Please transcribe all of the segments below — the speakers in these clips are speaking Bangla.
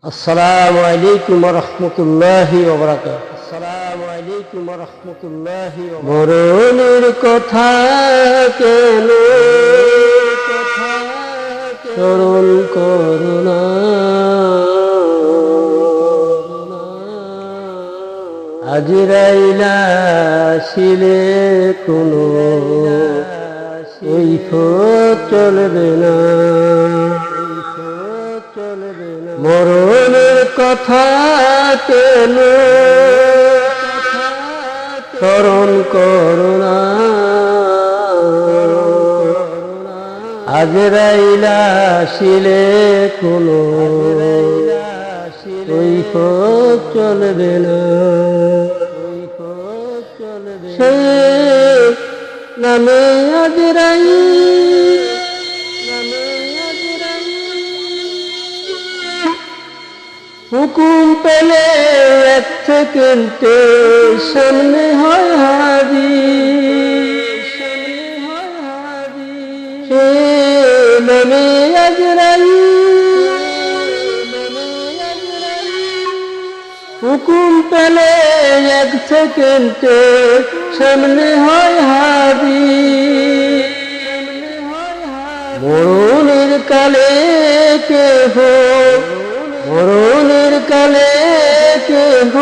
আসসালামু আলাইকুম ওয়া রাহমাতুল্লাহি ওয়া বারাকাতুহু। আসসালামু আলাইকুম ওয়া রাহমাতুল্লাহি ওয়া বারাকাতুহু। মরণের কথা কেন স্মরণ করো না, আজরাইল আসিলে কোনো কৈফিয়ত চলবে না। মরণের কথা কেন স্মরণ করো না, আজরাইল আসিলে কোনো কৈফিয়ত চলবে না। সে নামে আজরাইল হুকুম পেলে এক সেকেন্ডে সামনে হয় হাজির। সে নামে আজরাইল হুকুম পেলে এক সেকেন্ডে সামনে হয় হাজির। মরণের কালে কেহ মরণের কালে কেহ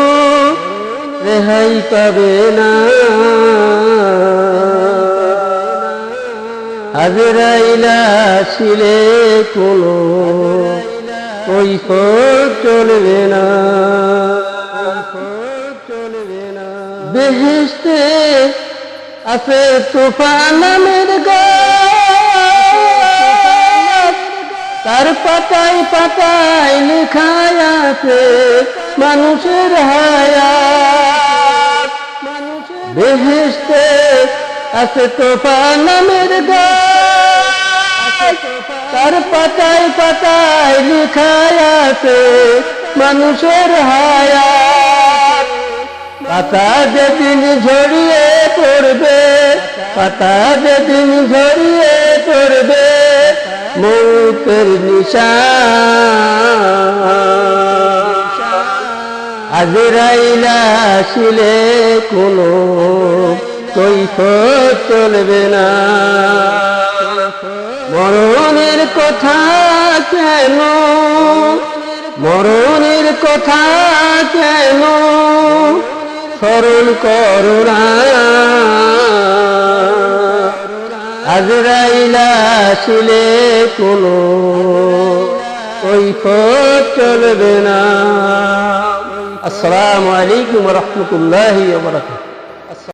রেহাই পাবে না, আজরাইল আসিলে কোনো কৈফিয়ত চলবে না। বেহেশতে আছে তুফান নামের গাছ, তার পাতায় পাতায় লেখা আছে মানুষের হায়াত। বেহেশতে আছে তুফান নামের গাছ, তার পাতায় পাতায় লেখা আছে মানুষের হায়াত। পাতা যেদিন ঝরিয়ে পড়বে, পাতা যেদিন ঝরিয়ে পড়বে মৌতের নিশান, আজরাইল আসিলে কোনো কৈফিয়ত চলবে না। মরণের কথা কেন মরণের কথা কেন স্মরণ করো না, আজরাইল আসিলে কোনো কৈফিয়ত চলবে না। আসসালামু আলাইকুম ওয়া রাহমাতুল্লাহি ওয়া বারাকাতুহু।